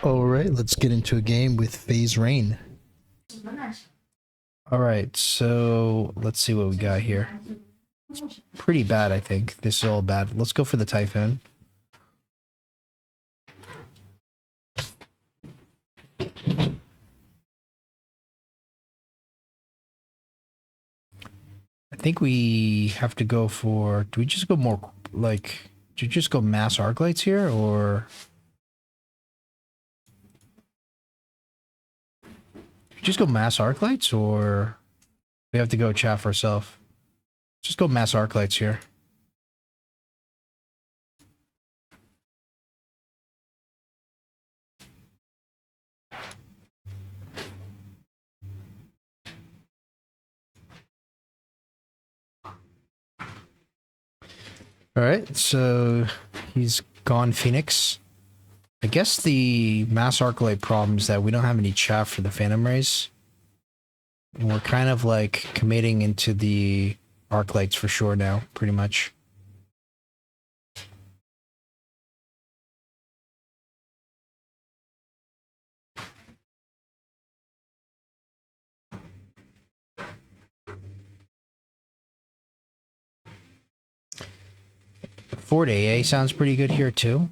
All right, let's get into a game with Phase Rain. All right, so let's see what we got here. Pretty bad, I think. This is all bad. Let's go for the Typhoon. I think we have to go for... Do we just go more, like... Do you just go mass Arclights here, or... Do you just go mass Arclights, or... We have to go chaff ourselves? Just go mass Arclights here. Alright, so... He's gone Phoenix. I guess the mass Arclight problem is that we don't have any chaff for the Phantom Rays. And we're kind of like committing into the Arclights for sure now, pretty much. Ford AA sounds pretty good here too.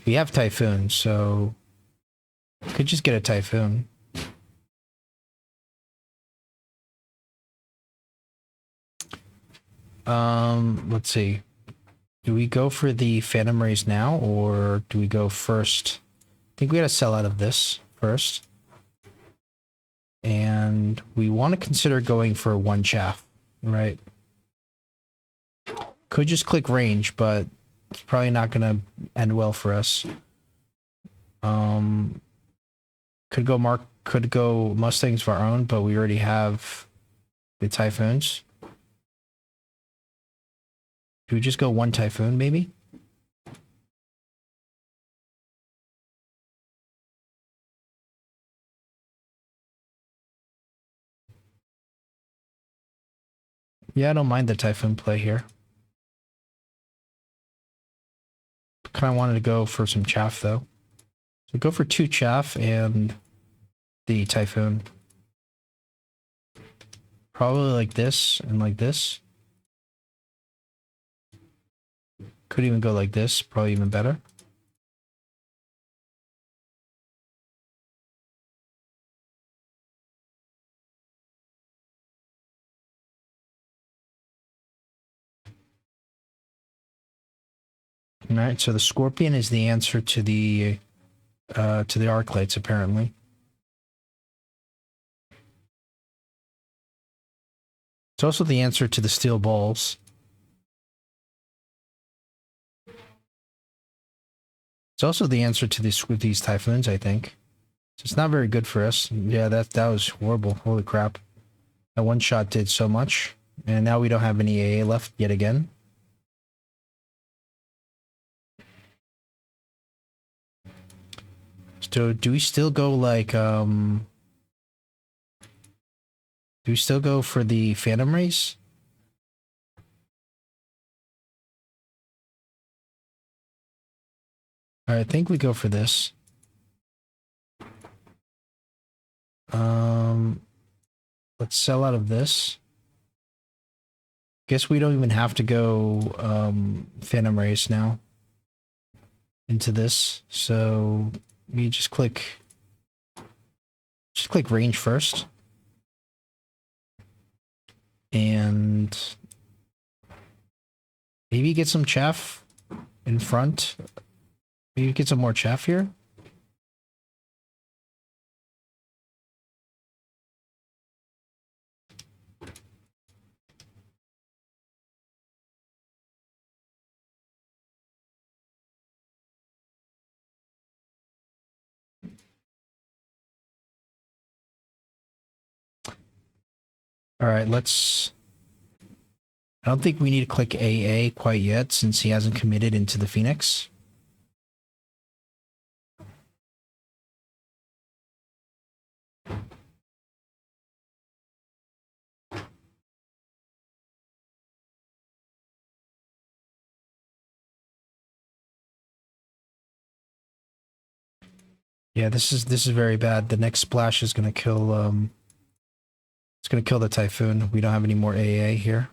We have Typhoon, so could just get a Typhoon. Let's see. Do we go for the Phantom Rays now, or do we go first? I think we gotta sell out of this first. And we want to consider going for one chaff, right? Could just click range, but it's probably not gonna end well for us. Could go Mustangs of our own, but we already have the Typhoons. Do we just go one Typhoon, maybe? Yeah, I don't mind the Typhoon play here. Kind of wanted to go for some chaff, though. So go for 2 chaff and the Typhoon. Probably like this and like this. Could even go like this, probably even better. Alright, so the Scorpion is the answer to the Arclights, apparently. It's also the answer to the Steel Balls. It's also the answer to these Typhoons, I think. So it's not very good for us. Yeah, that was horrible. Holy crap. That one shot did so much. And now we don't have any AA left yet again. So do we still go like, do we still go for the Phantom Race? Alright, I think we go for this. Let's sell out of this. Guess we don't even have to go, Phantom Race now. Into this. So, we just click range first. And maybe get some chaff in front. Maybe get some more chaff here. All right, let's... I don't think we need to click AA quite yet since he hasn't committed into the Phoenix. Yeah, this is very bad. The next splash is gonna kill it's gonna kill the Typhoon. We don't have any more AA here.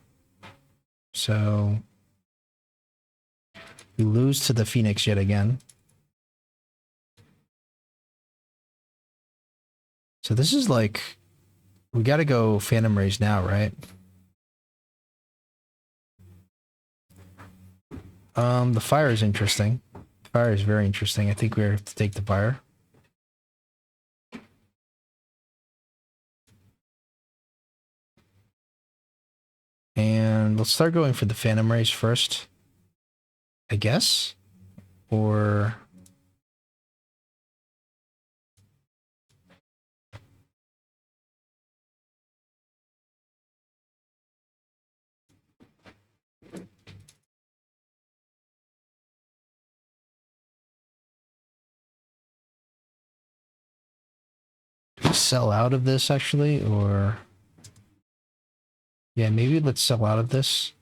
So we lose to the Phoenix yet again. So this is like, we gotta go Phantom Rays now, right? The fire is interesting. Fire is very interesting. I think we have to take the fire. And let's start going for the Phantom Rays first, I guess. Or do we sell out of this actually, or yeah, maybe let's sell out of this.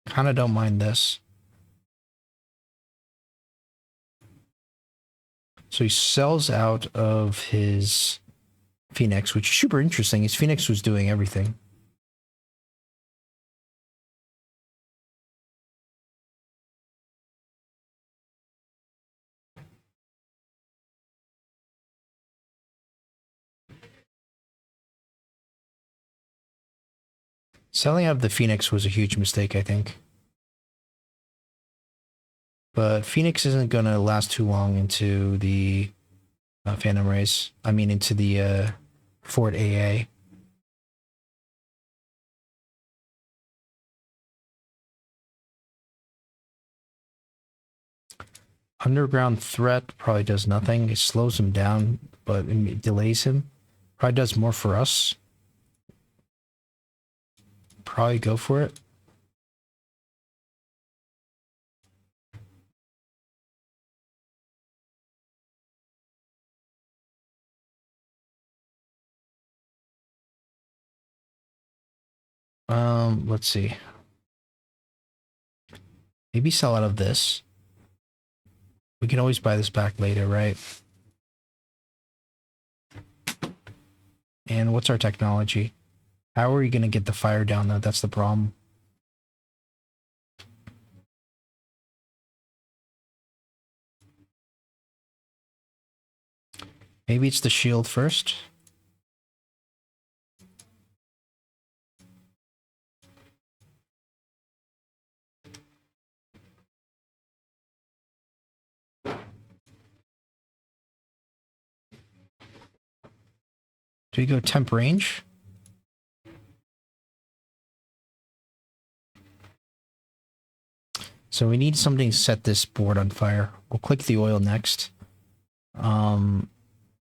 Kind of don't mind this. So he sells out of his Phoenix, which is super interesting. His Phoenix was doing everything. Selling out of the Phoenix was a huge mistake, I think. But Phoenix isn't going to last too long into the Phantom Rays. I mean, into the Fort AA. Underground Threat probably does nothing. It slows him down, but it delays him. Probably does more for us. Probably go for it. Let's see. Maybe sell out of this. We can always buy this back later, right? And what's our technology? How are we going to get the fire down, though? That's the problem. Maybe it's the shield first. Do we go temp range? So we need something to set this board on fire. We'll click the oil next.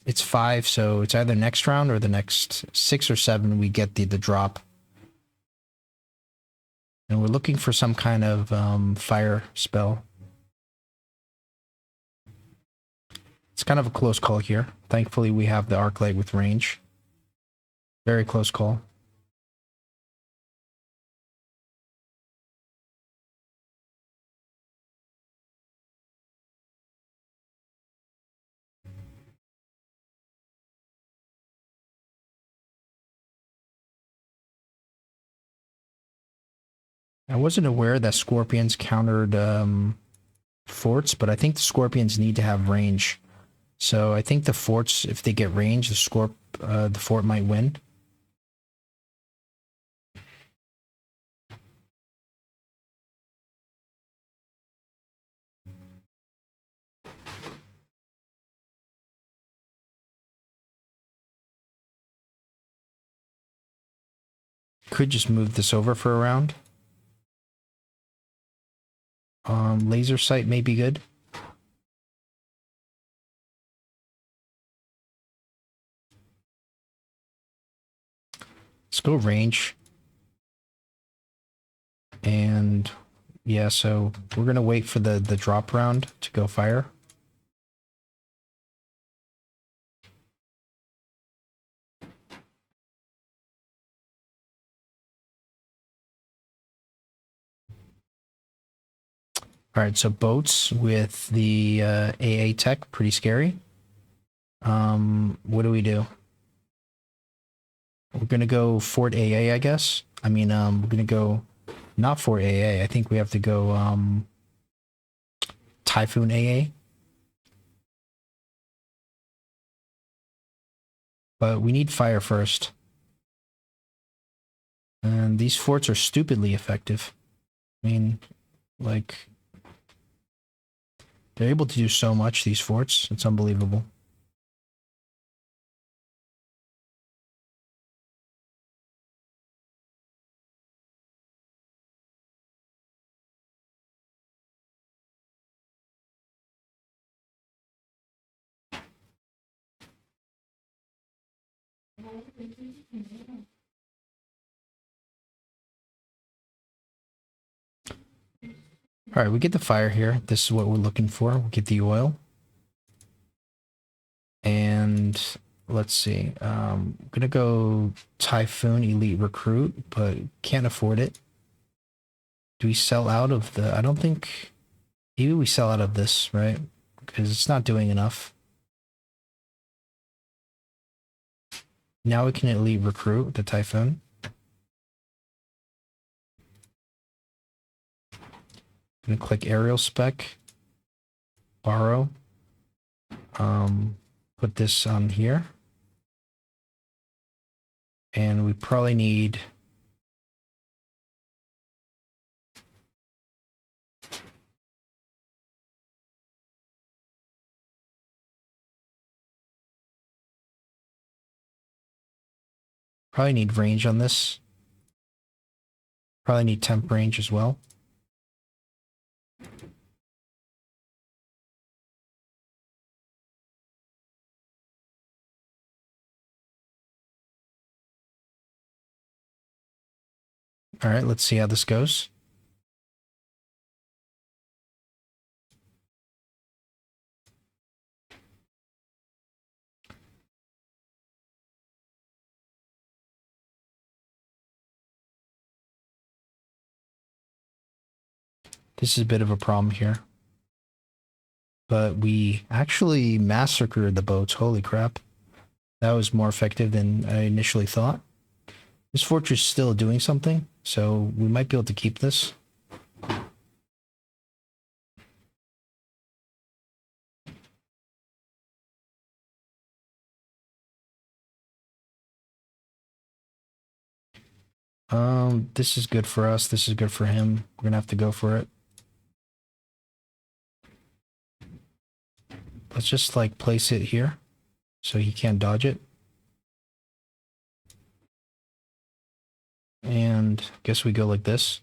It's 5, so it's either next round or the next 6 or 7 we get the drop. And we're looking for some kind of fire spell. It's kind of a close call here. Thankfully, we have the arc light with range. Very close call. I wasn't aware that scorpions countered forts, but I think the scorpions need to have range. So I think the forts, if they get range, the fort might win. Could just move this over for a round. Laser sight may be good. Let's go range. And yeah, so we're gonna wait for the drop round to go fire. All right, so boats with the AA tech, pretty scary. What do we do? We're gonna go Fort AA, I guess. I mean, we're gonna go not Fort AA. I think we have to go Typhoon AA. But we need fire first. And these forts are stupidly effective. I mean, like, they're able to do so much, these forts. It's unbelievable. All right, we get the fire here. This is what we're looking for. We get the oil. And let's see. I'm gonna go Typhoon Elite Recruit, but can't afford it. Do we sell out of the... I don't think... Maybe we sell out of this, right? Because it's not doing enough. Now we can Elite Recruit the Typhoon. I'm gonna click Aerial Spec. Borrow. Put this on here. And we probably need... Probably need range on this. Probably need temp range as well. All right, let's see how this goes. This is a bit of a problem here. But we actually massacred the boats. Holy crap. That was more effective than I initially thought. This fortress is still doing something, so we might be able to keep this. This is good for us. This is good for him. We're gonna have to go for it. Let's just like place it here so he can't dodge it. And I guess we go like this.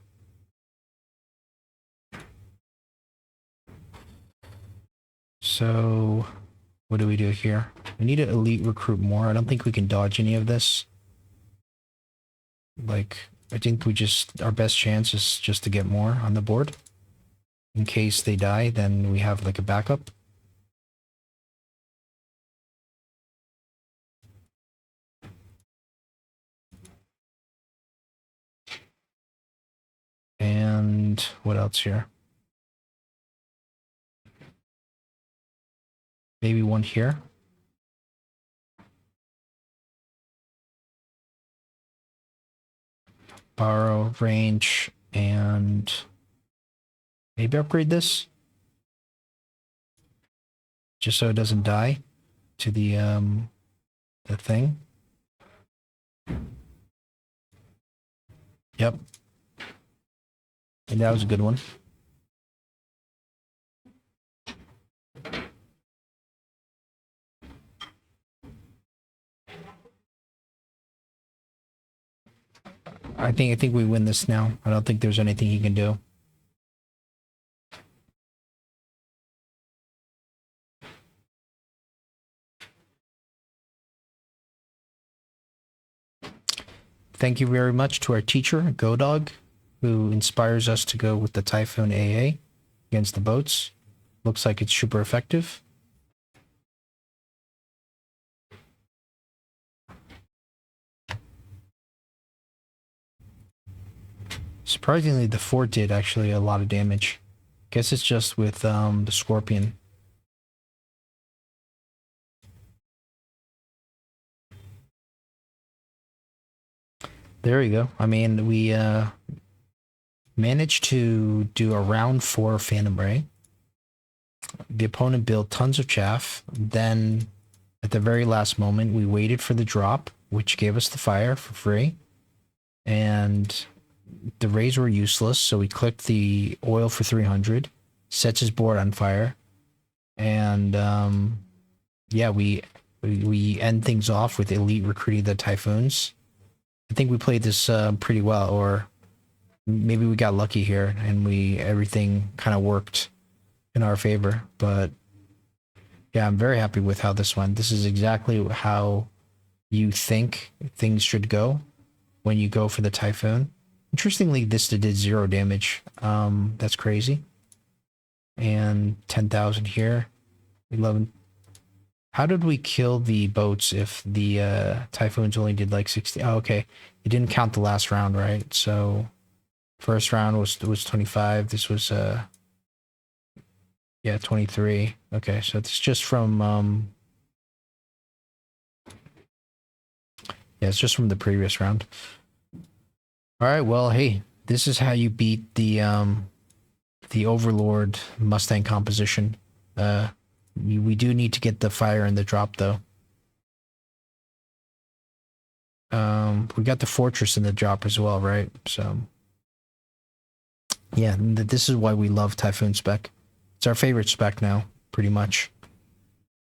So what do we do here? We need to elite recruit more. I don't think we can dodge any of this. Like, I think we just, our best chance is just to get more on the board. In case they die, then we have like a backup. And what else here? Maybe one here. Borrow, range, and maybe upgrade this. Just so it doesn't die to the thing. Yep. And that was a good one. I think we win this now. I don't think there's anything he can do. Thank you very much to our teacher, GoDog, who inspires us to go with the Typhoon AA against the boats. Looks like it's super effective. Surprisingly, the fort did actually a lot of damage. Guess it's just with the Scorpion. There you go. I mean, we managed to do a round 4 Phantom Ray. The opponent built tons of chaff. Then, at the very last moment, we waited for the drop, which gave us the fire for free. And the rays were useless, so we clicked the oil for 300. Sets his board on fire. And, yeah, we end things off with Elite recruiting the Typhoons. I think we played this pretty well, or maybe we got lucky here and everything kind of worked in our favor. But yeah, I'm very happy with how this went. This is exactly how you think things should go when you go for the Typhoon. Interestingly, this did 0 damage. That's crazy. And 10,000 here. 11. How did we kill the boats if the Typhoons only did like 60? Oh, okay. It didn't count the last round, right? So first round was 25. This was yeah, 23. Okay, so it's just from yeah, it's just from the previous round. All right, well, hey, this is how you beat the Overlord Mustang composition. We do need to get the fire and the drop, though. We got the fortress in the drop as well, right? So, yeah, this is why we love Typhoon spec. It's our favorite spec now, pretty much.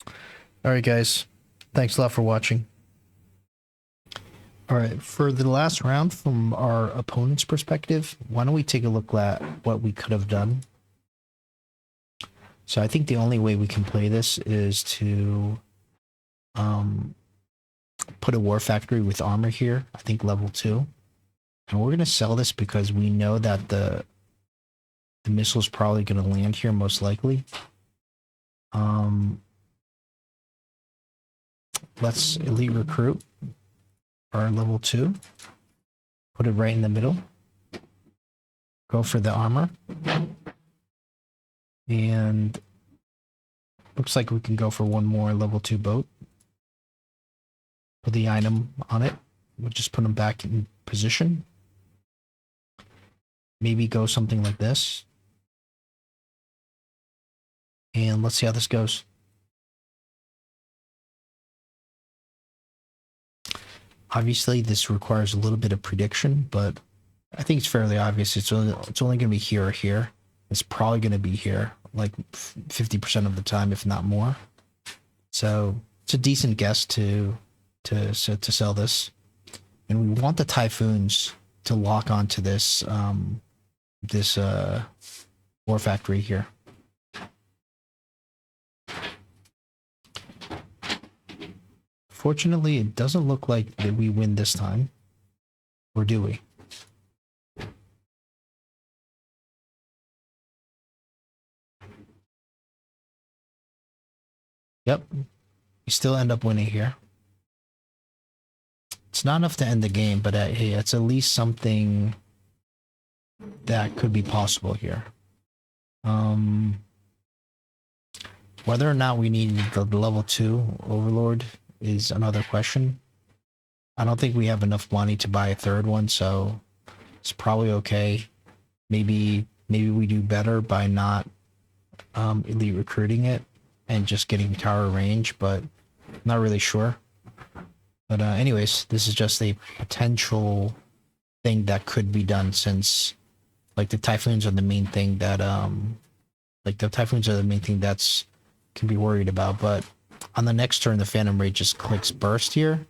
All right, guys. Thanks a lot for watching. All right, for the last round, from our opponent's perspective, why don't we take a look at what we could have done? So I think the only way we can play this is to put a war factory with armor here. I think level 2. And we're going to sell this because we know that the missile's probably going to land here most likely. Let's elite recruit our level 2. Put it right in the middle. Go for the armor. And looks like we can go for one more level 2 boat. Put the item on it. We'll just put them back in position. Maybe go something like this. And let's see how this goes. Obviously, this requires a little bit of prediction, but I think it's fairly obvious. It's only going to be here or here. It's probably going to be here, like 50% of the time, if not more. So it's a decent guess to sell this, and we want the Typhoons to lock onto this this war factory here. Fortunately, it doesn't look like that we win this time, or do we? Yep, we still end up winning here. It's not enough to end the game, but hey, it's at least something that could be possible here. Whether or not we need the level 2 overlord is another question. I don't think we have enough money to buy a third one, so it's probably okay. Maybe we do better by not elite recruiting it and just getting tower range, but I'm not really sure. But anyways, this is just a potential thing that could be done, since like the Typhoons are the main thing that that's can be worried about. But on the next turn, the Phantom Ray just clicks burst here,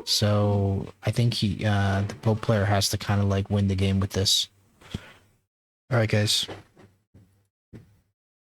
so I think the boat player has to kind of like win the game with this. All right, guys.